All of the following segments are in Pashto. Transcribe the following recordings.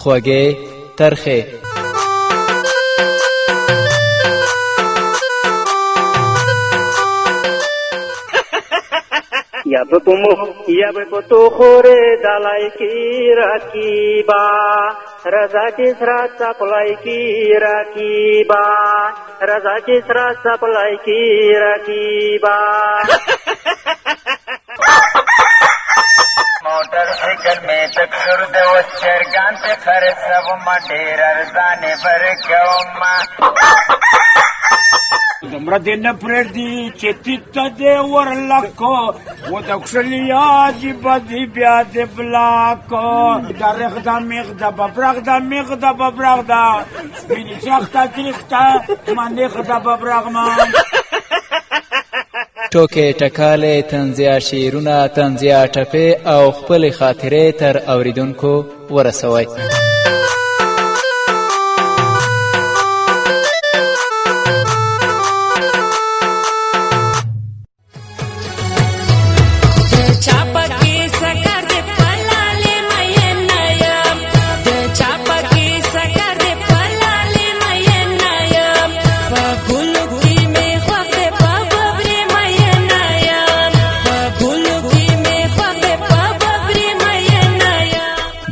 خوږی ترخی. یا به پتو خوره دلای کی رکیبا رضا کی سرا سپلای کی رکیبا رضا کی سرا سپلای کی رکیبا موټر سایکل میں تکسر د وچرګان ته خرڅو ما ډیر ارزانه ورکوما دمره دې نه پرېږدي چې تیته دې ورلکو ودکسلیا جیبه دې بیا دې بلاکو درغده میغده ببرغده میغده ببرغده سپینې چخته تریخته منیغده ببرغمه ټوکې ټکالې طنزیه شعرونه طنزیه ټپې او خپلې خاطرې تر اوریدونکو ورسوئ.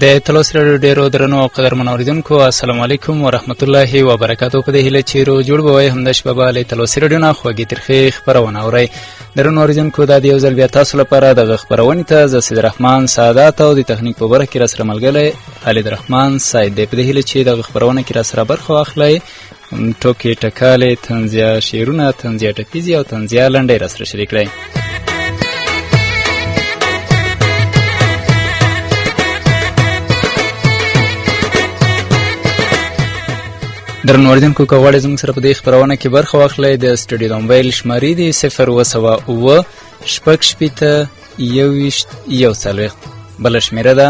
د تلوسه راډیو ډیرو درنو او قدرمنو اوریدونکو السلام علیکم ورحمت الله وبرکاتو. په دې هیله چې رو جوړ به وای همدا شپه به له تلوسه راډیو نه خوږی ترخی خپرونه اورئ. درنو اوریدونکو دا د یو ځل بیا تاسو لپاره د خپرونې ته زه سید رحمان سادات او د تخنیک په برخه کې را سره ملګری خالد رحمان سید دی. په دې هیله چې د خپرونه کې را سره برخه واخلئ. ټوکې ټکالې طنزیه شعرونه طنزیه ټپیزې او طنزیه لنډۍ را سره شریک کړئ. درنو اوریدونکو که غواړئ زموږ سره په دې خپرونه کې برخه واخلئ د سټوډیو د موبایل شمارې دي 070 شپږ شپېته 21 بله شمېره ده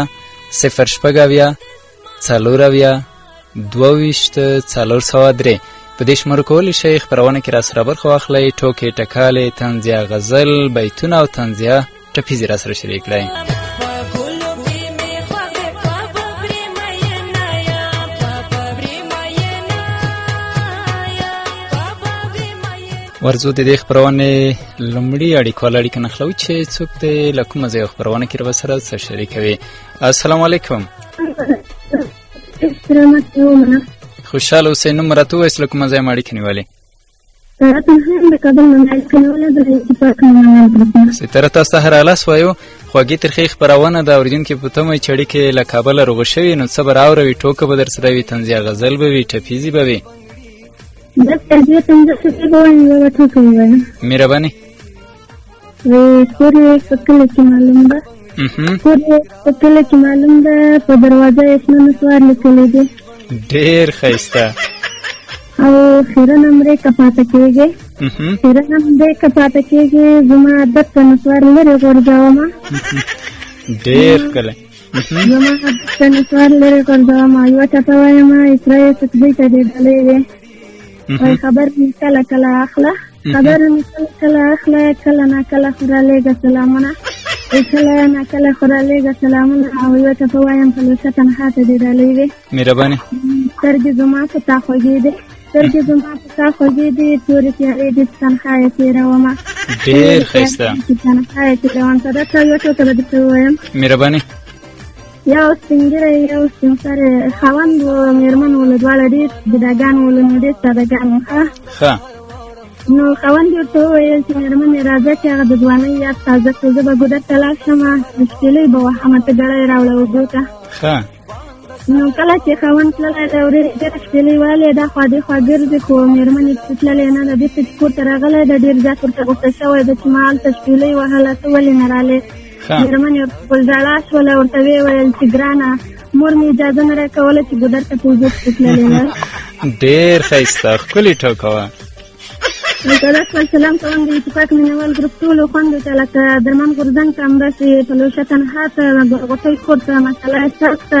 0 څلور 22 په دې شمارو کولی شئ خپرونه کې را سره برخه واخلئ. ټوکې ټکالې طنزیه غزل بیتونه او طنزیه ټپیزې را سره شریک کړئ. ورځو د دې خپرونې لومړي اړیکواله اړیکه نښلوو چې څوک دی له کومه ځایه خپرونه کې را سره څه شریکوي. السلام علیکم. خوشحاله اوسئ. نوم راته ووایاست له کومه ځایه مو اړیکه نیولې؟ ستره تاسو ته هر الاس وایو. خوږی ترخی خپرونه د اورېدونکي په تمه چې اړیکې له کابله روغه شوي نو څه به راوروي. ټوکه به در سره وي طنزیه غزل به وي ټپیزې به وي. مهرباني کور یې په کله کې معلوم ده په دروازه یې شنه نسوار لیکلی دی. ډېر ښایسته. او خیره نمرې که پاته کېږي زما عادت په نسوار لرې غورځومه ډېر ښکلی. زما عادت په نسوار لرې غورځومه یوه چاته وایم اسره یې سکزۍ ته دې ډلې دی. خبر مې کله کله اخله کله نا کله خو رالیږه سلامونه کله نا کله خو رالیږه سلامونه او یو ته په وایم تلوسه تنها ته دې ډالۍ دی. مهرباني. سترګې زما په تا خوږې دي تورې تیارې دي تنها یې تېرومه ډېر ښایسته. تنها یې تېروم صدقه یو څو ته به درته ووایم. مهرباني. یو سپینګیری یو سپین سری خاوند و مېرمن و له دواړه ډېر بوډاګان و له نو ډېر سادهګان و ښه نو خاوند یې ورته وویل چې مېرمن یې راځه چې هغه د ځوانۍ یاد تازه کړو زه به ګودر ته لاړ شمه شپېلۍ به وهمه ته ګړی راوړه اوبو ته. نو کله چې خاوند تللی دی ورېرې ډېره شپېلۍ والې دا خوا دې خوا ګرځي خو مېرمن یې تللی نه ده بېرته چې کور ته راغلی ده ډېر زیات ورته غوسه شوی ده چې ما هلته شپېلۍ وهله ته ولې نه رالې. مېرمن یې خپل ژړا شوله ورته ویې ویل چې ګرانه مور مې اجازه نه راکوله چې ګودر ته په اوبو پسې تللی ده. ډېر ښایسته ښکلې ټوکه وه. دا خپل سلام کوم د اتفاق مینوال ګروپ ټولو خویندو ته لکه درمان غورځنګ ته همداسې تلوسه تنها ته غوټۍ کور ته مسله احساس ته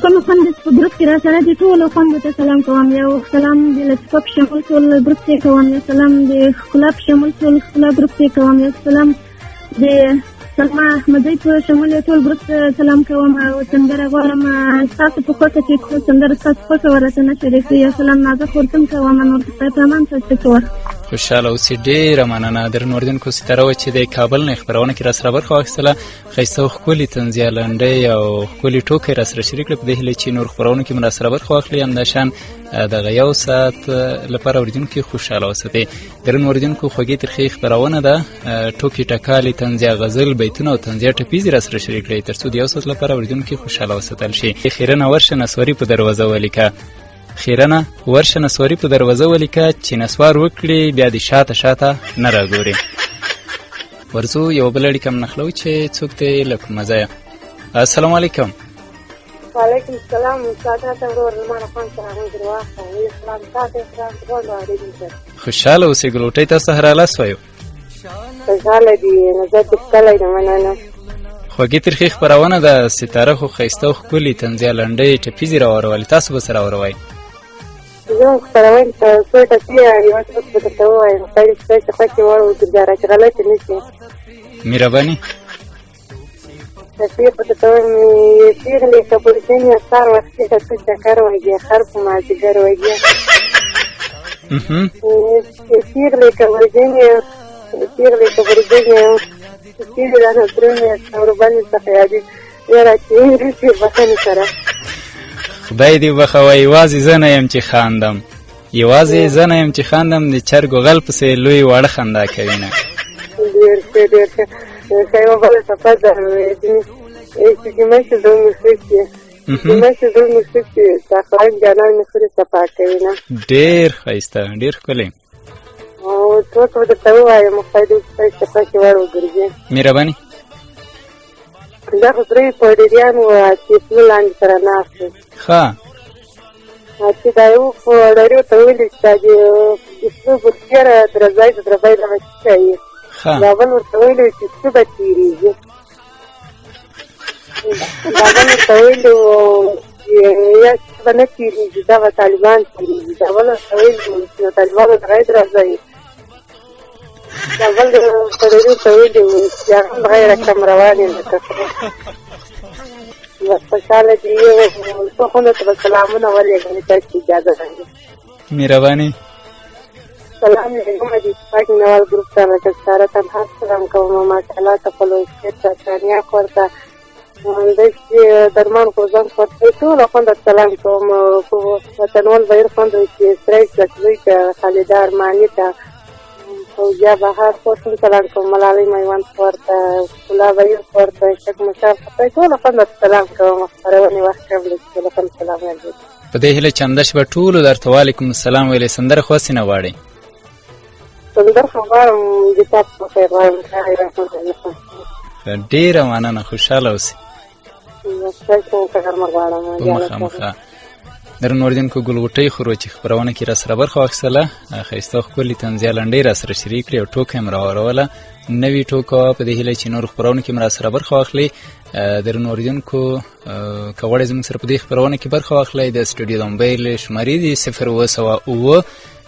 کومې خویندې چې په ګروپ کې را سره دي ټولو خویندو ته سلام کوم. یو سلام د لطیفه په شمول ټول ګروپ ته کوم. یو سلام د ښکلا په شمول ټول ښکلا ګروپ ته کوم. یو سلام د سلما احمدی په شمول ټول ګروپ ته سلام کوم او سندره غواړم تاسو په کوڅه کې کوم سندره تاسو په ورته نه شریکي یا سلام نازه ورته کوم نور ته تمام تاسو څور خوشاله اوسې. ډېره مننه درنو اوریدونکو. ستاره و چې د کابل نه خبرونه کې را سره برخه واخیستله. ښایسته او ښکلي طنزیه لنډۍ او ښکلي ټوکې را سره شریک کړل. په دې هیله چې نور خبرونه کې مو را سره برخه واخلي. همداشان دغه یو ساعت لپاره اوریدونکي خوشحاله وساتئ. درنو اوریدونکو خوږې ترخې خپرونه ده. ټوکې ټکالې طنزیه غزل بیتونه او طنزیه ټپیزې را سره شریک کړئ تر څو د یو ساعت لپاره اوریدونکي خوشحاله وساتل شي. خیرنه ورشه نسواري په دروازه ولیکه. خیرنه ورشه نسواري په دروازه ولیکه چې نسوار وکړي بیا دې شاته شاته نه راګوري. ورځو یو بل اړیکه نښلو چې څوک دی له کومه ځایه. السلام علیکم. وعلیکم السلام. سادات ورور لمانه خان سره درواخ او اسلام ساته اسلام ورور. خوشاله اوسې. ګلوټۍ تاسو هر لاس وایو. خوشاله دي نظر کله نه مننه. خوږې ترخې خپرونه ده. ستاره خو ښایسته او ښکلي طنزیه لنډۍ ټپیزې راوړولې. تاسو به څه راوړئ؟ زه خپرونه ته څو ټکي یو څه په درته ووایم. خیر څه خوښې وړ وګرځاره چې غلطې نه شي. مهرباني. ټپي په درته وایم پیغلې که پر ځینې سهار وختي که څه چکر وږي خر په مازدیګر وږي. پیغلې که پر ځینې پیغلې دا نصرونه اوربانې څخه یادي یاره چې رسي بخنې سره. خدای دې وبخوه. یوازې زه نه یم چې خاندم. یوازې زه نه یم چې خاندم. د چرګ و غل پسې لوی واړه خندا کوي نه. ډېر ښه ډېر ښه. ښه یوه بله صفت ده چې جمعه چې زړه مشرک شي جمعه چې زړه مشرک شي تاخوان جانان مې خورې صفا کوي نه. ډېر ښایسته ډېر ښکلی. او څوک به درته ووایم خدای دې ښایسته خوښې وړ وګرځي. مهرباني. دا خو درې پوډریان وو چې پلو لاندې سره ناست وو. ښه. چې دا یو پوډري ورته ویلي چې دا د پلو برکېره درځای د دربی دغه څه یې. دا بل ورته ویلي چې څه به تېرېږي. دا بل ورته ویلي وو یا څه به نه تېرېږي دا به طالبان تېرېږي. دا بل ورته ویلي وو چې د طالبانو دغه درځای. دا بل پوډري ورته ویلي وو چې هغه بغیر کم روان یم لکه خوشحاله دي. څو خونو ته به سلامونه ولېږم تاسو اجازه راکړئ. مهرباني. سلام علیکم د اتفاق نوال ګروپ ته لکه ستاره ته هم سلام کوم. ماشاءالله تلوسه ته ثانیه ورته د درمان خو ځان ورته ټول خوند سلام کوم. وطنوال بهر خوند چې سرای ځکوي ته خالد ارمانی ته فوجا بهار خو سلام کوم. ملالۍ میوند ورته ګلاب بهر ورته شک مشار ټول خوند سلام کوم. خبرونه وخت قبل ټول خوند سلام علیکم. په دې هیله چې همداش به ټولو درته وعلیکم السلام ویلې. سندره خو هسې نه غواړئ؟ سندره خو غواړم د تاسو په خیر غواړم. ډېره مننه. خوشحاله اوسئ. په مخامخه. درنو اوریدونکو ګلغوټۍ خورو چې خپرونه کې را سره برخه واخیستله. ښایسته او ښکلي طنزیه لنډۍ را سره شریک کړې او ټوکه یې م راوړوله. نوي ټوکه په دې هیله چې نور خپرونه کې م را سره برخه واخلي. درنو اوریدونکو که غواړئ زموږ سره په دې خپرونه کې برخه واخلئ د سټوډیو د موبایل شمارې دي 0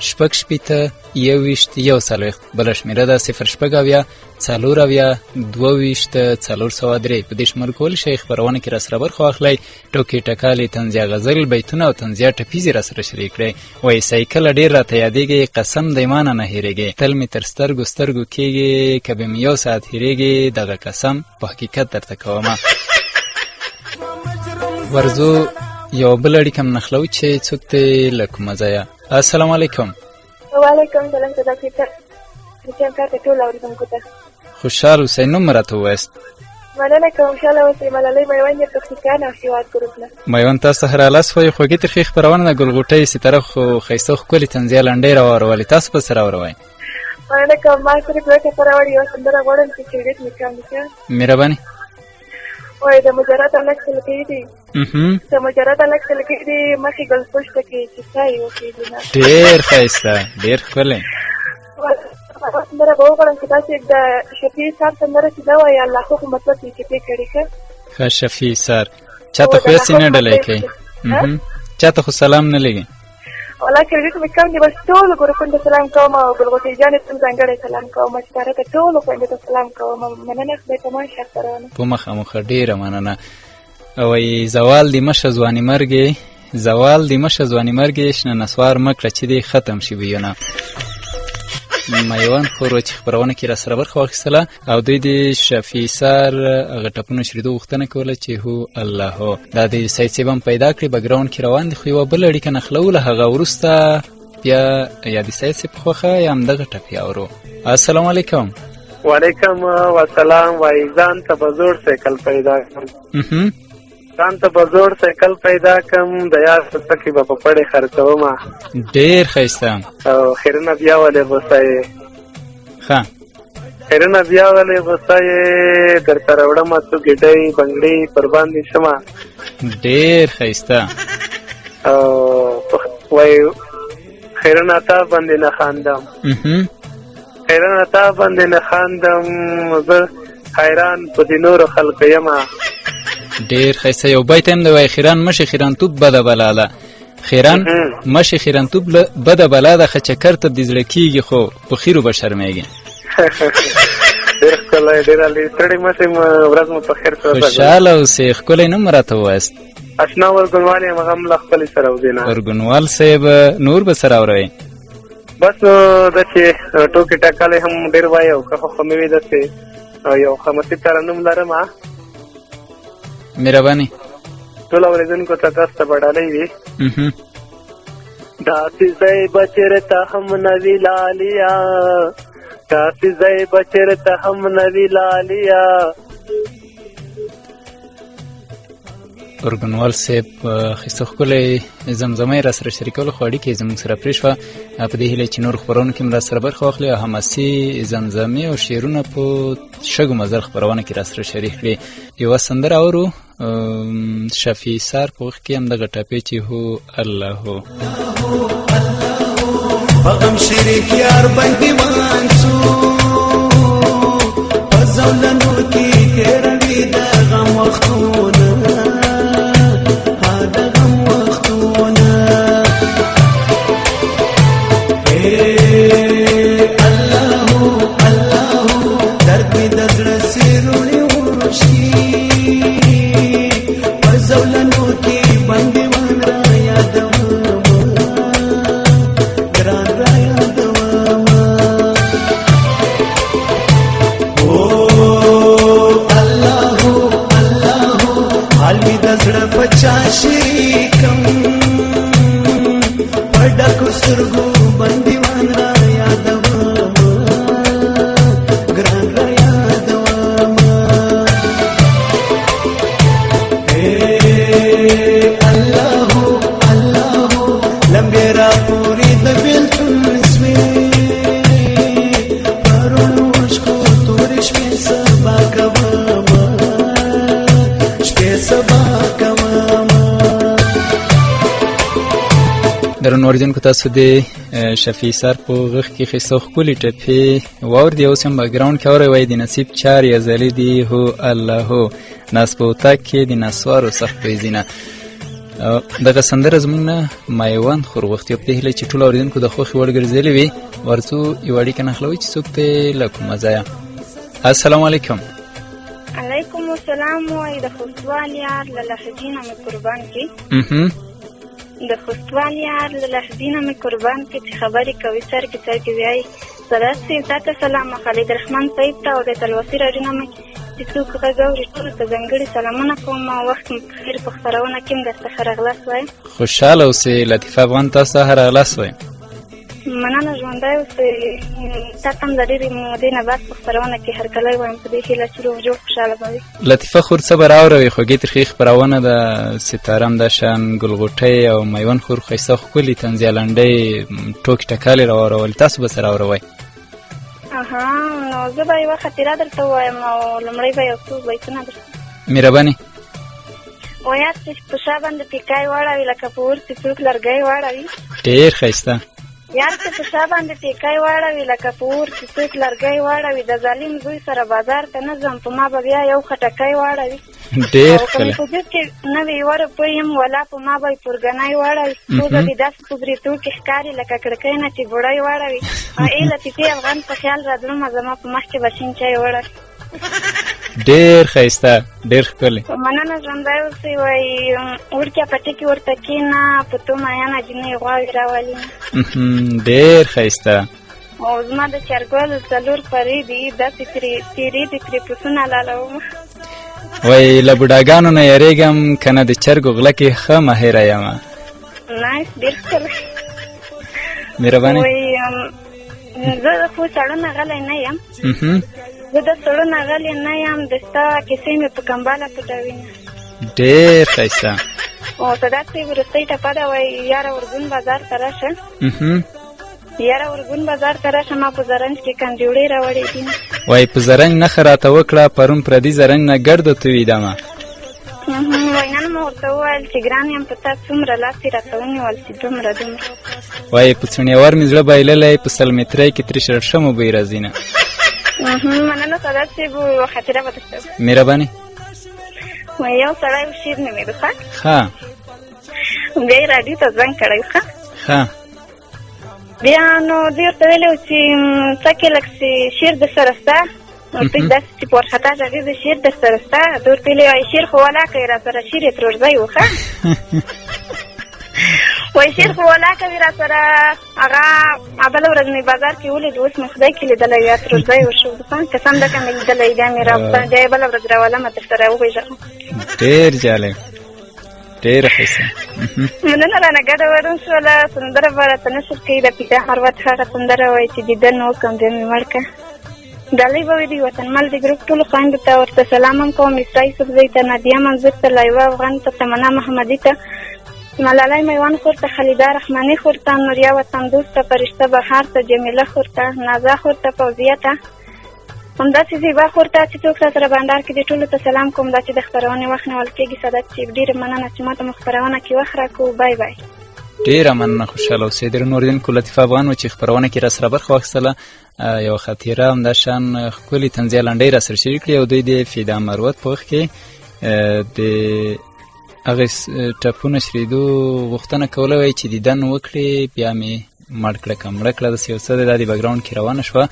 شپږ شپېته 21 140. بله شمېره ده 0 شپږ اویا 4 اویا 22 403. په دې شمېر کولی شئ خپرونه کې را سره برخه واخلئ. ټوکې ټکالې طنزیه غزل بیتونه او طنزیه ټپیزې را سره شریک کړئ. وایي سایکله ډېر راته یادېږي قسم د ایمانه نه هېرېږي. تل مې تر سترګو سترګو کېږي که به مې یو ساعت هېرېږي دغه قسم په حقیقت درته کومه. ورځو یو بل اړیکه م نښلو چې څوک دی له کومه ځایه. السلام علیکم. وعلیکم سلام. صداقت ته ټول اوریدونکو ته خوشحال اوسئ. نوم راته ووایاست؟ مننه کوم. خوشحاله اوسئ. ملالۍ میوند پکتیکا او هېواد ګروپ نه. میوند تاسو هر لاس وایي. خوږې ترخې خپرونه د ګلغوټۍ ستاره خو ښایسته او ښکلې طنزیه لنډۍ راوړولې. تاسو به څه راوړئ؟ مننه کوم. ما صرف یوه ټکه راوړې یوه سندره غواړم چې ډېر مې کم وکړه. مهرباني. وایي د مجرد الک سلکې دي د مجرد الک سلکې دي مخې ګل پوشته کې چې چای وکړي نه. ډېر ښایسته ډېر ښکلی. سندره به وغواړم چې داسې د شفیع صاحب سندره چې ده وایي الله خو مطلب یې چې پې کړي ښه. ښه شفیع صاحب چاته خو هسې نه ډلی کوي. چاته خو سلام نه لګي. والله کریډیټ مې کم دی، بس ټولو ګروپونو ته سلام کوم او ګلغوټۍ جانې ته ځانګړی سلام کوم چې تاره ته ټولو خویندو ته سلام کوم. مننه خدای ته ماشه خپرونه په مخامخه ډېره مننه. وایي زوال د مشه ځواني مرګې، زوال د مشه ځواني مرګې، شنه نسوار مه کړه چې دې ختم شي بویونه. میوان خور چې خپرونه کې را سره برخه واخیستله او دوی د شفیع سر هغه ټپونو شریدو غوښتنه کوله چې هو الله. دا د سید صیب هم پیدا کړي بګراوند کې روان دي، خو یوه بله اړیکه نښلوله، هغه وروسته بیا یا د سید صیب خوښه یا همدغه ټپې اورو. السلام علیکم. وعلیکم السلام. وایي ځان ته به زوړ سایکل پیدا کړم، ځان ته به زوړ سایکل پیدا کړم، د یار په څکې به په پړې خرڅومه. ډېر ښایسته. او خیرونه بیا ولې غوسه یې، ښه خیرونه بیا ولې غوسه یې، درته راوړمه څو ګېډۍ بنګړې پر باندې شمه. ډېر ښایسته. او وایي خیرونه تا باندې نه خاندم، خیرونه تا باندې نه خاندم، زه حیران په دې نورو خلکو یمه. ډېر ښایسته. یو بیت هم دی وایي خیران مشي خیرانتوب بده بلا ده، خیران مشي خیرانتوب بده بلا ده، ښه چکر ته دې زړه کېږي خو په خیرو به شرمېږي. ډېر ښکلی، ډېر علي. ستړی مه شئ، ورځ مو په خیر سره. خوشحاله اوسئ. ښکلی نوم راته ووایاست. اشنا ورګنوال یم، هغه هم له خپلې سره وزینه. ورګنوال صاحب نور به سره اورئ؟ بس دا چې ټوکې ټکالې هم ډېر وایي او که خو مې وي داسې یو خمسي ترنم لرم. مهرباني. ټول اورېدونکو ته تاسو ته به ډالۍ وي. داسې ځای به چېرته هم نه وي لالیا، داسې ځای به چېرته هم نه وي لالیا. ورګنوال صاحب ښایسته ښکلی زمزمه یې را سره شریکولو، خو اړیکې یې زموږ سره پرېښوه. په دې هیله چې نور خپرونو کې هم را سره برخه واخلي او حماسي زمزمې او شعرونه په شګو مزل خپرونه کې را سره شریک کړي. یوه سندره اورو شفیع سر په وخت کې همدغه ټپې چې هو الله هو. په غم شریک یار بندیوان سو، په زولنو کې تېروي د غم وختونه، د غم وختونه. الله الله درد مې د زړه سیروړې وشي، په زولنو کې بندیوان را یادومه، ګران را یادومه. الله الله حال مې د زړه په چا شریکم، په ډکو سترګو بندیوان را یادومه، ګران را یادومه. الله الله لمبې را پورې د بېلتون سوې، پرونو شکو تورې شپې سبا کومه، شپې سبا کومه. درنو اوریدونکو تاسو د شفیع سر په غږ کې ښایسته ښکلې ټپې واورېدې، اوس هم بګراوند کې اورئ. وایي د نصیب چارې ازلي دي هو الله هو، ناس په اتاق کې د نسوارو سخت بیزینه. دغه سندره زموږ نه میوند خور غوښتي په دې هیله چې ټولو اورېدونکو د خوښې وړ ګرځېدلې وي. ورڅو یوه اړیکه نښلوئ چې څوک دی له کومه ځایه. السلام علیکم. علیکم السلام. وایي د خوستوال یار له لهجې نه مې قربان کړي، د خوستوال یار له لهجې نه مې قربان کړي چې خبرې کوي سر کې سر کې وایي. سادات صاحب تا ته سلام، خالد رحمان صاحب ته او د تلوسه راډیو نه مې چې څوک غږ اوري ټولو ته ځانګړي سلامونه کوم. وخت مو په خیر. په خپرونه کې هم درته ښه راغلاست وایم. خوشحاله اوسئ. لطیفه افغان تاسو ته ښه راغلاست وایم. مننه. ژوندی اوسئ. تا ته هم د ډېرې مودې نه بعد په خپرونه کې هرکلی وایم په دې هیله چې روغ جوړ خوشحاله به وي. لطیفه خور څه به راوروئ؟ خوږې ترخی خپرونه د ستاره همداشان ګلغوټۍ او میوند خور ښایسته ښکلي طنزیه لنډۍ ټوکې ټکالې راوړولې، تاسو به څه راوروئ؟ نو زه به یوه خاطره درته ووایم او لومړی به یو څو بیتونه درته. مهرباني. وایاست چې په شا باندې ټیکای واړوي لکه په اور چې څوک لرګی واړوي. ډېر ښایسته. یار چې په شا باندې ټیکای واړوي لکه په اور چې څوک لرګی واړوي، د ظالم زوی سره بازار ته نه ځم، په ما به بیا یو خټکی واړوي. ډېر او په وجود کې نوې یوه روپۍ یم ولا په ما به یې پورګنی واړوي پوزه دې داسې په برېتو کې ښکاري لکه کړکۍ نه چې بوډۍ واړوي ای لطیفې افغان په خیال رادرومه زما په مخ کې به شین چای وړی ډېر ښایسته ډېر ښکلی مننه ژوندی اوسئ وایي وړکیه پټې کې ورته کښېنه په تو میانه جینۍ غواوې راولي ډېر ښایسته او زما د چرګوالو 4 پرې دي داسې تېرې دي پرې پسونه لالوم وایي له بوډاګانو نه یېرېږم که نه د چرګو غله کې ښه ماهره یم نایس ډېر ښکلی مهرباني وایي زه خو سړونه غلی نه یم زه د سړونه غلی نه یم د ستا کیسې مې په کمباله پټوینه ډېر ښایسته او سادات صاحب وروستۍ ټپه ده وایي یاره ورګون بازار ته راشه یاره ورګون بازار ته راشه ما په زرنج کې کنډیوړې راوړې دي وایي په زرنج نښه راته وکړه پرون پردي زرنج نه ګرده تویېدمه وایي نن مو ورته وویل چې ګران یم په تا څومره لاس یې راته ونیول چې دومره وایي په څڼېور مې زړه بایللی په سلمیتری کې ترې شړشمو بوی راځي نه مننه سادات صاحب خاطره به درته مهرباني وایي یو سړی و شیر نومېده ښه بیا یې راډیو ته زنګ کړی ښه بیا نو دوی ورته ویلي و چې څه کې لږ شیر در سره شته ورته داسې چې په وارخطا غږېږي شیر در سره شته ده ورته ویلي وایي شیر خو ولاکوي را سره شیر یې ترورځی و ښه وایي شیر خو ولاکوي را سره هغه بله ورځ مې بازار کې ولید اوس مې خدای کې لیدلی یا ترورځی وشو قسم ده که مې لیدلی بیا مې راوسته بیا یې بله ورځ راولمه در سره وغېږم ډېر جالب ډېره ښایسته مننه رانه ګډه ورون شوله سندره به راته نشر کوي د پیدا مروت هغه سندره وایي چې دیدن وکړم بیا مې مړ که ډالۍ به وي دوی وطنمل د ګروپ ټولو خویندو ته ورته سلام هم کوم اسرا یوسفزۍ ته نادیه منظور ته لایوه افغان ته تمنا محمدي ته ملالۍ میوان خور ته خلیده رحماني خور ته نوریا وطن دوست ته فرشته بهار ته جمیله خور ته نازا خور ته فوزیه ته همداسې زیبا خور ته چې څوک را سره بانډار کې دې ټولو ته سلام کوم دا چې د خپرونې وخت نیول کېږي سادات صاحب ډېره مننه چې ما ته مو خپرونه کې وخت راکړو بای بای ډېره مننه خوشحاله اوسئ درنو اورېدونکو لطیفه افغان و چې خپرونه کې را سره برخه واخیستله یوه خاطره همداشان ښکلې طنزیه لنډۍ را سره شریک کړي او دوی د فیدا مروت په وخت کې د هغې ټپونه شرېدو غوښتنه کوله وایي چې دیدن وکړې بیا مې مړ کړه که مړه کړه داسې یو څه دی دا د بګراونډ کې روانه شوه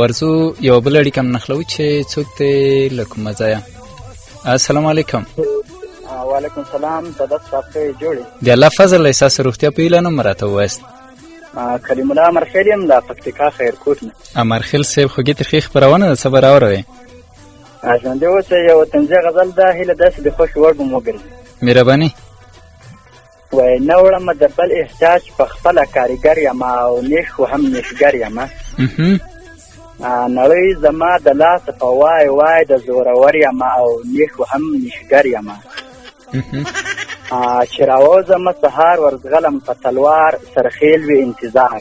ورځو یوه بله اړیکه هم نښلوو چې څوک دی له کومه ځایه السلام علیکم وعلیکم السلام سادات صاحب ته جوړې د الله فضل له ستاسو روغتیا په هیله نوم راته ووایاست کلیم الله امرخیل یم د پکتیکا خیرکوټ نه امرخیل صاحب خوږی ترخی خپرونه ده څه به راوروئ ژوندی اوسئ یوه طنزیه غزل ده هیله داسې د خوښې وړ به مو وګرځي مهرباني وایي نه وړمه د بل احتیاج په خپله کاریګر یم او نیش خو هم نیشګر یم نړۍ زما د لاسه په وای وای د زورور یم او نیش خو هم نیشګر یم چې راوځمه سهار ورځغلم په تلوار سرخیل وي انتظار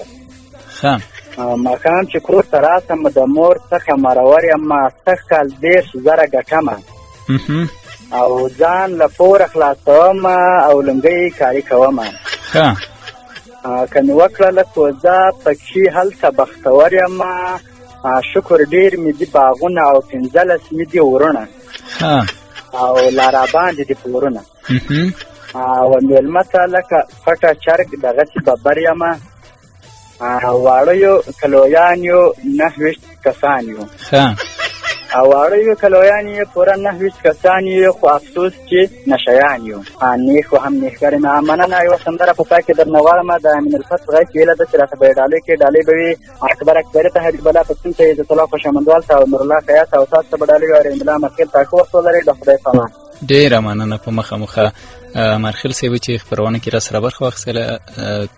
ماښام چې کور ته راسم د مور څخه مرور یم سږ کال 10,000 ګټمه او ځان له پوره خلاصوم او لنګۍ کاري کوم که مې وکړه لږ کوزه پکښې هلته بختور یم شکر ډېر مې دي باغونه او 15 مې دي ورونه او لا راباندې دي پورونه او مېلمه ته لکه پټه چرګ دغسې ببر یم واړه یو کلویان یو 9 کسان یو او واړه یو کلویان یې پوره 9 کسان یو خو افسوس چې نشیان یو نیخ خو هم نیښګر یم مننه یوه سندره په پای کې درنه غواړم د امین الفت غږ کې ویله ده چې راته به یې ډالۍ کړي ډالۍ به وي اکبر اکبري ته حبیب الله پښتون ته عزت الله خوشامندوال ته او نورالله خیاط او تاسو ته به ډالۍ وي او رحیم الله مرخیل ته ښه وخت ولرئ د خدای په امان ډېره مننه په مخه مخه مرخیل صاحب چې خپرونه کې را سره برخه واخیستله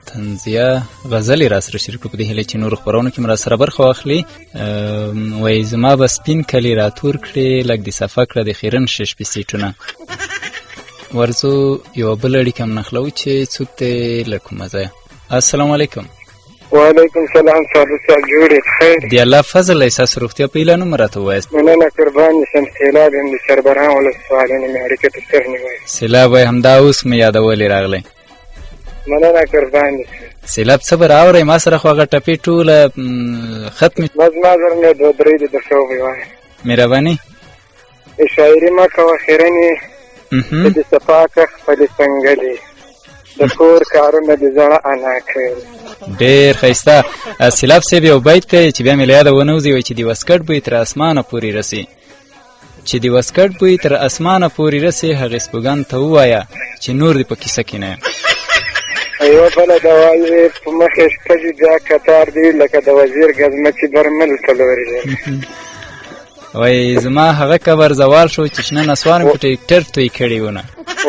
طنزیه غزل یې را سره شریک کړو په دې هیله چې نورو خپرونو کې م را سره برخه واخلي وایي زما به سپین کلي را تور کړې لږ دې صفه کړه د خیرن 6 سیټونه ورځو یوه بله اړیکه هم نښلوو چې څوک دی له کومه ځایه السلام علیکم وعلیکم السلام سادات صاحب جوړې خیر د الله فضل له ستاسو روغتیا په هیله نوم راته ووایاست مننه قربان شم سیلاب یم د شربران ولسوالۍ نه مې اړیکې ته سر نیوی سیلاب وایي همدا اوس مې یادولې راغلی مننه قربان سیلاب څه به راوړئ ما سره خو هغه ټپې ټوله ختمې بس ما سره مې 2-3 دي درته ووایي مهرباني شاعري مه کوه خیرنې ته د صفا که خپلې څنګلې د کور کارونه د زړه انا کړي. ډېر ښایسته. سیلاب صاحب یو بیت دی چې بیا مې له یاده ونوځي، وایي چې د واسکټ بوی تر اسمانه پورې رسي، چې د واسکټ بوی تر اسمانه پورې رسي، هغې سپوږان ته ووایه چې نور دې په کیسه کې نه یم. یوه بله د وایي په مخې شپږې بیا کتار دی لکه د وزیر ګزمچې برمل په لورې دی. وایي زما هغه قبر زوال شو چې شنه نسوار مې په ټیکټر توی کړي ونه.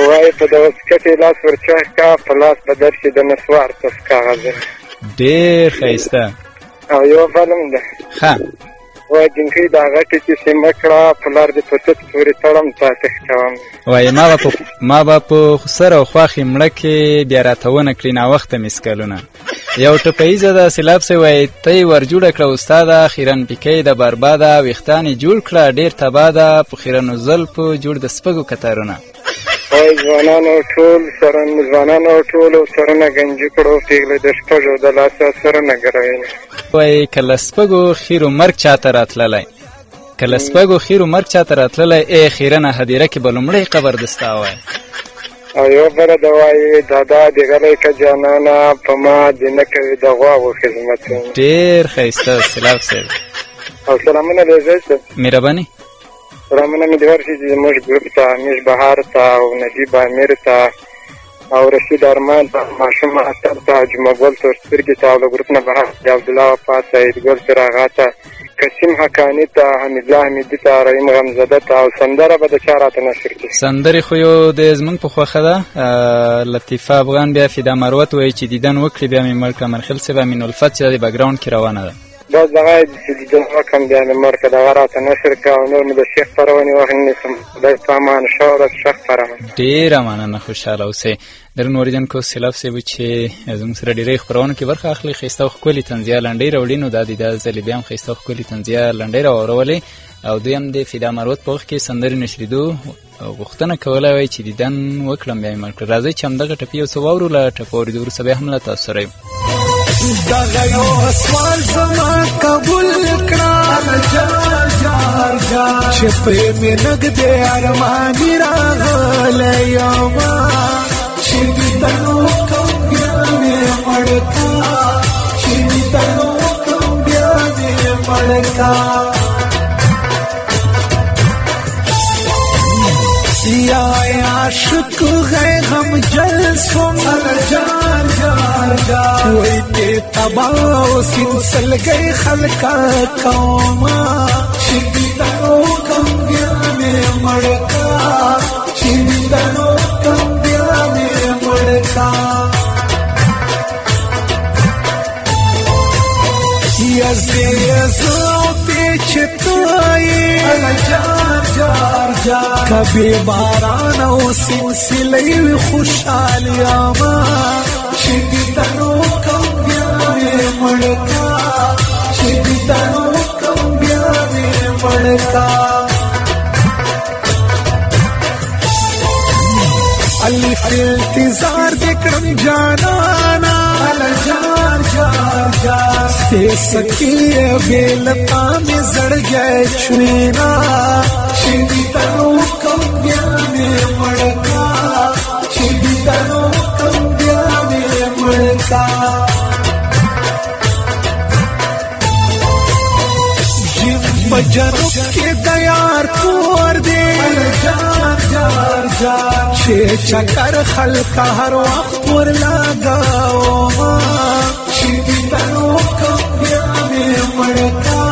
وایي په د واسکټې لاس ورچاک کا په لاس به درشي د نسوار تس کاغذ. ډېر ښایسته. او یوه بله هم ده وایي جنکۍ دا غټې کیسې مه کړه پلار دې په توت پورې تړم تا تښتوم. وایي ما به په سر او خواښې مړه کې بیا راته ونه کړي ناوخته مسکلونه. یو ټپهیزه ده سیلاب صاحب وایي ته یې ور جوړه کړه استاده، خیرن پیکۍ د برباده، ویښتان یې جوړ کړه ډېر تباه ده، په خیرنو زلفو جوړ د سپږو کتارونه. وایي ځوانانو ټولو سرونه گنجي کړو پیغله د شپږو د لاسه سرونه ګروینه. وایي که له سپږو خیرو مرګ چاته راتللی ای خیرنه هدیره کې به لومړی قبر د ستا وایي. او یو بله د وایي دادا د غلی که جانانه په ما د نه کوي د غواوو خدمتونه. ډېر ښایسته سیلاب صاحب. او سلامونه لیزی صاحب. مهرباني. سلامونه مې د ورشي زموږ ګروپ ته میش بهار ته او نجیب امیر ته او رشید ارمان ته ماشوم اختر ته جمعه ګل تورسترګي ته او له ګروپ نه بهر د عبدالله وفا سعید ګل چراغا ته قسیم حقاني ته حمیدالله حمیدي ته رحیم غمزده ته او سندره به د چا راته نشر کړي. سندرې خو یو د زموږ په خوښه ده. لطیفه افغان بیا فدا مروت وایي چې دیدن وکړي بیا مې مړ کړه. منخل صاحب امین الفت چې د بیکګراوند کې روانه ده بس دغه چې دیدن وکړم بیا مې مړ کړه دغه راته نشر کړه او نور مې د شیخ خپرونې وخت نیسم. خدای په امان ښه ورځ ښه خپرونه. ډېره مننه خوشحاله اوسئ. درنو اوریدونکو سیلاب صاحب چې زموږ سره ډېری خپرونو کې برخه اخلي ښایسته او ښکلې طنزیه لنډۍ راوړي نو دا د دا ځلې بیا هم ښایسته او ښکلې طنزیه لنډۍ راواړولې او دوی هم د فدا مروت په وخت کې سندرې نشریدو غوښتنه کولی وای چې دیدن وکړم بیا مې مړ کړه. راځئ چې همدغه ټپې یو څه واورو. له ټپه اورېدو وروسته بیا هم له تاسو سره یم. دغه یو سوال زما قبول کړه چې پرې مې نږدې ارماني راغلی یمه چې دیدن وکړم بیا مې مړ کړه چې دیدن وکړم بیا مې مړ کړه. یا عاشق غی غم جل سوم وی تی تباو سنسل گئی خلقا کوما شدیدنو کم بیا میں مڑکا شدیدنو کم بیا میں مڑکا یزو پیچتائی کبھی باران او سلسلے خوشحالی آما شدیدنو کم بیا میں مڑکا شدیدنو کم بیا میں مڑکا. علی فی التظار دکرم جانانا سے سکی بیلتا میں زڑ گئے چوینا شدیدنو کم بیا میں مڑکا شدیدنو کم بیا میں مڑکا. جن بجنو کے دیار کور دے چھے چکر خلقہ ہر وقت ور لگاو شدیدنو کم بیا میں مڑکا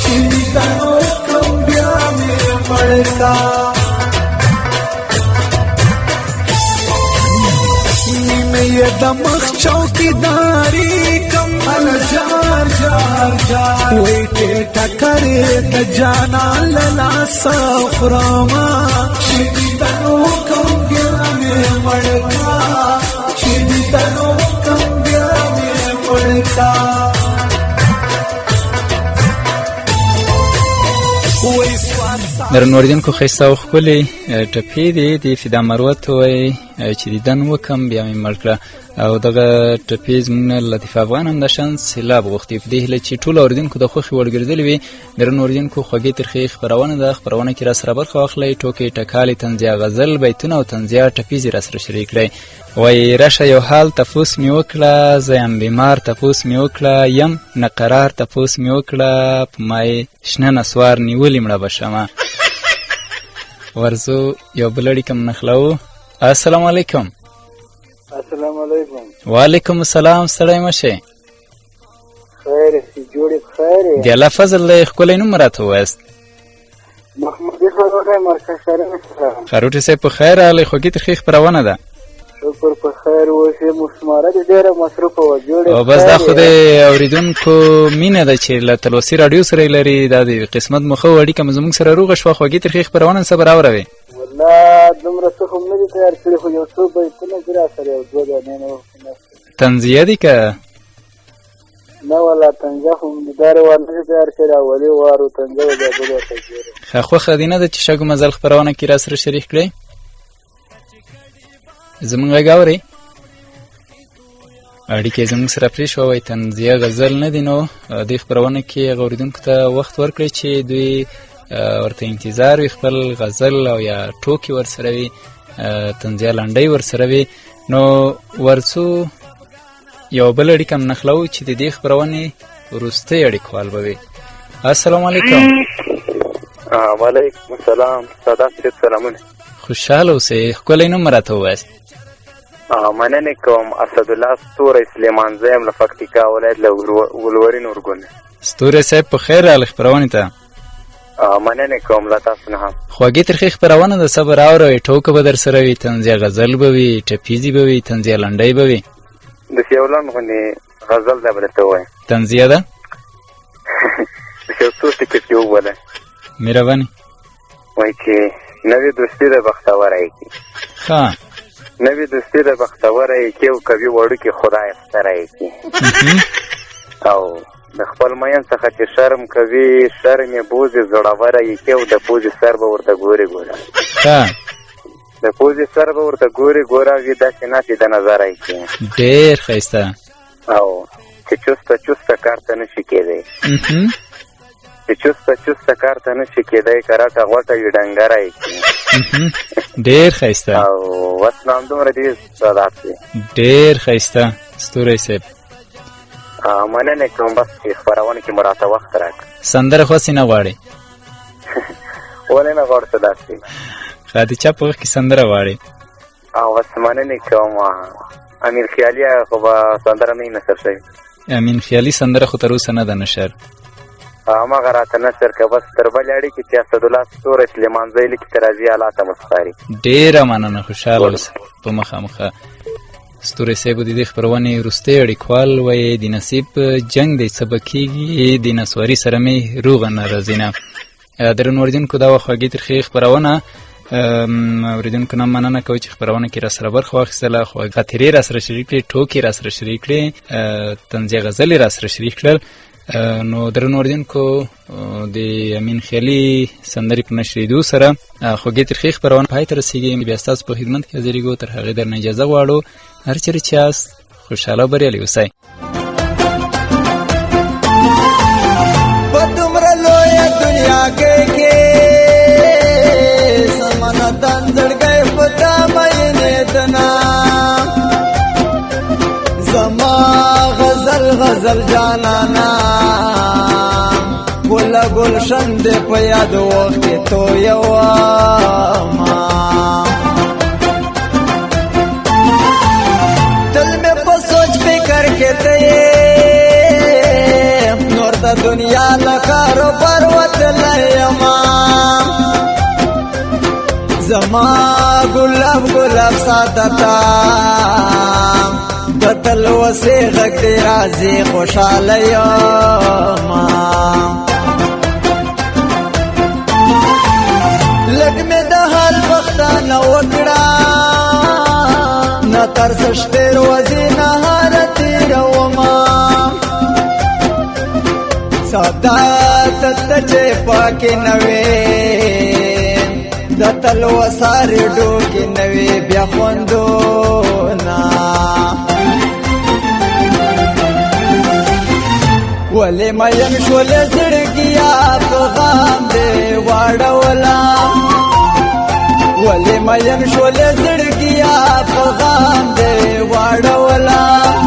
شدیدنو کم بیا میں مڑکا. نیمه دمخ چوکیداری کم ویٹے ٹکرے د جانا للا سخراما شدیدنو کم بیا میں مڑکا شدیدنو کم بیا میں مڑکا. درنو اوریدونکو ښایسته او ښکلې ټپې دي د فدا مروت وایي چې دیدن وکم بیا مې مړ کړه. او دغه ټپې زموږ نه لطیف افغان هم د شان سیلاب غوښتي په دې هیله چې ټول اورېدونکو د خوښې وړ ګرځېدلې وي. درنو اورېدونکو خوږې ترخې خپرونه ده. خپرونه کې راسره برخه واخلئ. ټوکې ټکالې طنزیه غزل بیتونه او طنزیه ټپیزې راسره شریک کړئ. وایي راشه یو حال تپوس مې وکړه، زه یم بیمار تپوس مې وکړه، یم نقرار تپوس مې وکړه، په ما یې شنه نسوار نیولې مړه به شمه. ورځو یو بل اړیکه نښلوو. السلام علیکم. السلام علیکم. وعلیکم السلام. ستړی مه شئ. خیر یې جوړې په خیر یې. د الله فضل دی. ښکلی نوم راته ووایاست. محمد خروټی مرکز شرم څخه. خروټي صاحب په خیر راغلی. خوږې ترخې خپرونه ده. شکر په خیر اوسې. مسماره دې ډېره مصروفه وه. جوړې او بس دا خو د اورېدونکو مینه ده چې له تلوسې راډیو سره یې لري. دا د قسمت مخه و اړیکه مو زموږ سره روغه شوه. خوږې ترخې خپرونه صبر اوروي. والله دومره څه خو نه دي تیار کړي، خو یو څو بیتونه دي راسره، یو دوه دانې نه. طنزیه دي که نه؟ والله طنزه خو دا روان نه دي تیار کړي. اولي وارو طنزه و بیا بل ورته ګورم. ښه خوښه دې نه ده چې شګو مزل خپرونه کې راسره شریک کړئ؟ زموږ غږ اورئ؟ اړیکې زموږ سره پرې شوه. وایي طنزیه غزل نه دي. نو دې خپرونه کې هغه اورېدونکو ته وخت ورکړئ چې دوی ورته انتظار وي، خپل غزل او یا ټوکې ورسره وي، طنزیه لنډۍ ورسره وي. نو ورڅو یو بل اړیکه هم نښلوو چې د دې خپرونې وروستی اړیکوال به وي. السلام علیکم. وعلیکم السلام. سادات صاحب سلامونه. خوشحاله اوسئ. ښکلی نوم راته ووایاست. مننې کوم. اسدالله ستوری سلیمان زه یم له پکتیکا ولایت له ولورین ارګون. ستوری صاحب په خیر راغلی خپرونې ته. مننې کوم له تاسو نه هم. خوږې ترخې خپرونه د صبر اوروئ. ټوکه به در سره وي، طنزیه غزل به وي، ټپیزې به وي، طنزیه لنډۍ به وي. داسې یو لنډ غوندې غزل ده به درته ووایم. طنزیه ده؟ داسې یو څو ټکي پکې وولئ. مهرباني. وایي چې نوې دوستي د بختوره یې کي. ښه. نوې دوستي د بختوره یې کي او کوي وړوکي خدای ستره یې کي. او د خپل مین څخه چې شرم کوي، شرم یې بوزي زړوره یې کي او د پوزې سر به ورته ګوري ګوره. ښه. د پوزې سر به ورته ګوري ګوره وي داسې ناسې د نظره یې کي. ډېر ښایسته. او چې چسته چسته کار ته نه شي کېدی. چې چسته چسته کار ته نه شي کېدی، که راته غوټه وي ډنګره یې کي. ډېر ښایسته. او بس نو همدومره دي سادات دی. ډېر ښایسته ستوری صاحب. مننې کوم. بس چې خپرونه کې مو راته وخت راکړه. سندره خواسې نه غواړې؟ ولې نه غواړو سادات دی؟ ښه د چا په وخت کې سندره غواړې؟ او بس مننې کوم. امین خیالي خو به سندره نه وي نشر شوې. امین خیالي سندره خو تر اوسه نه ده نشر. هماغه راته نشر که. بس تر بلې اړیکې چې اسدالله ستوری سلیمان زه لیکي ته راځي الله ته مسپاري. ډېره مننه. خوشحاله اوسه. په مخامخه ستوری صاحب د دې خپرونې وروستی اړیکوال وایي د نصیب جنګ دی څه به کېږي، د نسواري سره مې روغه نه راځي نه. درنو اورېدونکو دا وه خوږې ترخې خپرونه. اورېدونکو نه مننه کوي چې خپرونه کې راسره برخه واخیستله، خاطرې راسره شریک کړې، ټوکې راسره شریک کړې، طنزیه غزلې راسره شریک کړل. نو درنو اورېدونکو د امین خیالي سندرې په نشرېدو سره خوږې ترخې خپرونه پای ته رسېږي. بیا ستاسو په خدمت کې حاضرېږو. تر هغې درنه اجازه غواړو. هر چېرې چې یاست خوشحاله او بریالي اوسئ. په دومره لویه دنیا کې سمنه دن زړګی په تا مینېدنه زما غزل غزل جانانا ګل ګلشن دې په یاد وخت کې تویوما دل مې په سوچ فکر کې ته نور د دنیا له کاروبار وتلی یما زما ګلاب ګلاب سادتا د تلوسه غږ دې راځي خوشاله یما لږ مې د حال پښتانه وکړه نه ترس شپې ورځې نهار تېرومه سادات ته چې پاکې نه وې د تلوسه ریډو کې نوې بیا خوندونه ولې مین شولې زړګیا په غام دې واړولا ولې مین شولې زړګیا په غام دې واړولا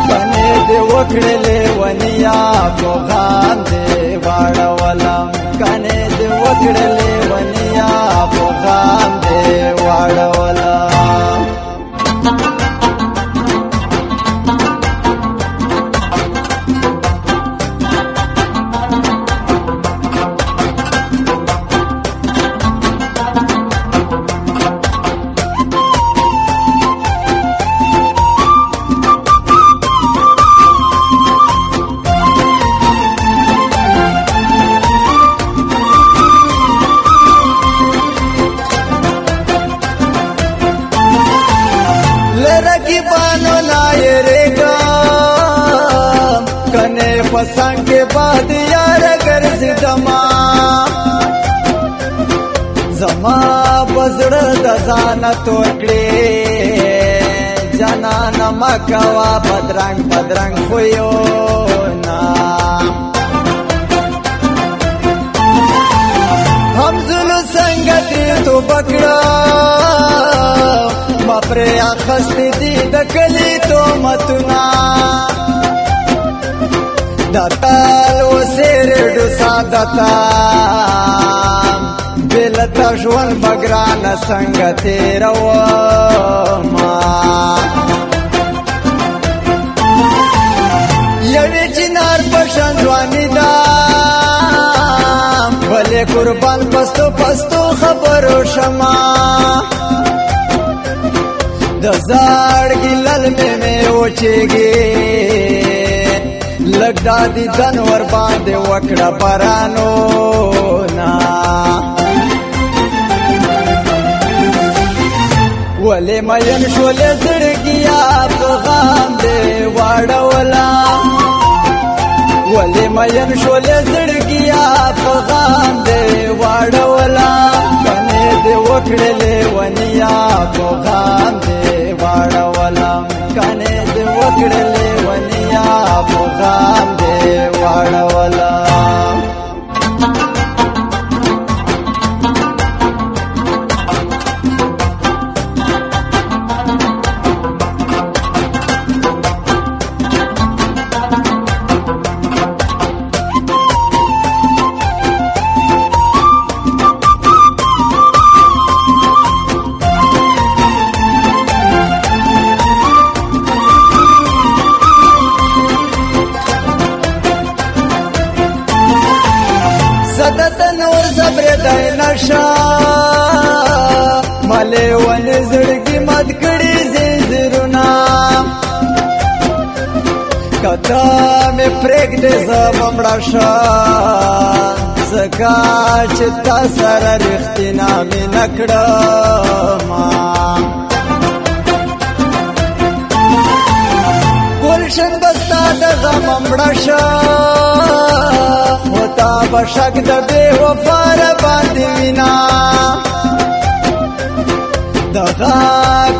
کنه دې وکړلې ونیا په غام دې واړولا کنه دې وکړلې ونیا په غام دې واړولا पसंग के बाद यार कर सिदमा जमा बजड़ दजान तोड़े जना नमकवा बदरंग बदरंग हुयो ना हम जुलू संगति तो बकड़ा बापरे आखस्ती दी दकली तो मतुना तलवसे ریډو سادتا بلتا ژوند بګران څنګه تیروما یوې چنار پشان ځواني دا بلې قربان پستو پستو خبرو شما د زړګي لل مې اوچېږي لگ دادی دن ور باندې وکړه بارانو نا ولې مین شولې زړګیا په غام دې واړولا ولې مین شولې زړګیا په غام دې واړولا کنه دې وکړلې ونیا په غام دې واړولا کنه دې وکړلې ونیا په غام دې واړولا سادات نور صبر دای نشا ملې ون زړګي مات کړي زیرونه کته مې پرېګ دې زمړا شا زکا چې تا سره رښتینا مې نکړما ګلشن بستا د غمړا شا ہوتا بشک د بے وفار باندې وینا دغه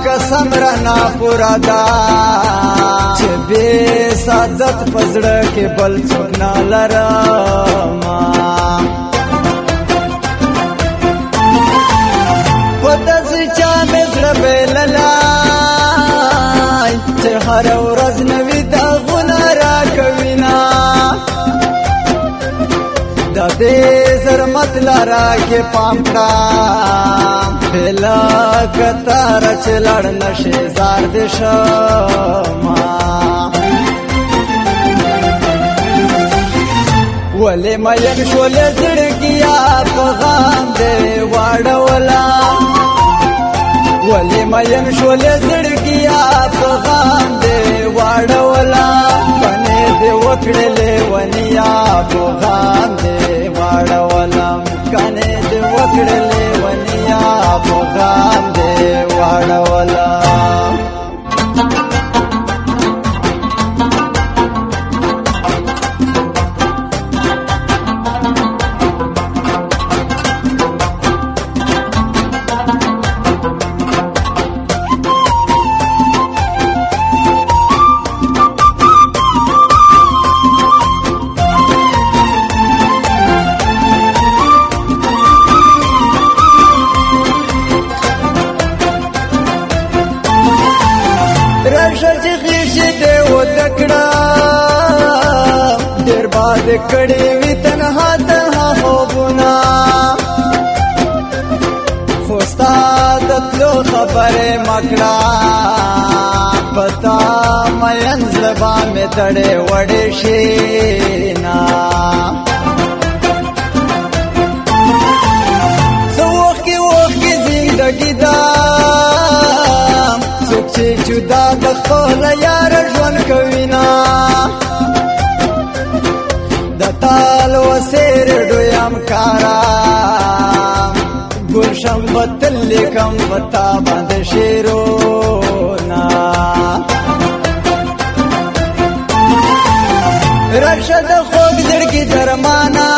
قسم رنا پورا دا چې بے سادات پزړه کې بل څوک نه لرما پته چې مې زړه بللای چې هر ورځ نوې دا غنا را کوینا د دې زرمت لارا کې پامکړه بلا کتار چلړ نشه زار دې شما ولې مې شولې زړګیا په غام دې واړولا ولې مې شولې زړګیا په غام دې واړولا کنه دې وکړلې ونیا په غام دې واړولا کنه دې وکړلې ونیا په غام دې واړولا دې کړې وي تنها تنها خوبونه خو ستا د تلو خبرې مه کړه پتا مین زړه به مې تړې وړې شي نه زه وښکې وښکې زندګي ده څوک چې جدا د خپله یاره ژوند کوي نه د تلوسې رډو یم کاره ګلشن به تل لیکم په تا باندې شعرونه رشه د خوږ زړګي درمانه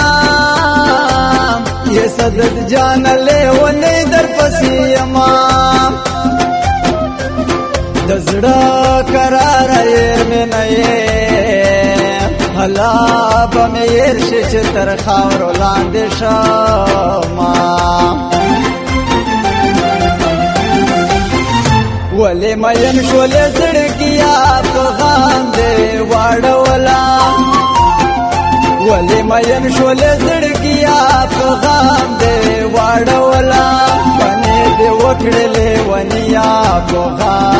یې صدد جانه لیونی در پسې یما د زړه کراره یې مې نه یې هلا به مې هېر شي چې تر خاورو لاندې شمه ولې مین شولې زړګیا په غام دې واړولا ولې مین شولې زړګیا په غام دې واړولا باندې دې وکړلې ونیا په غام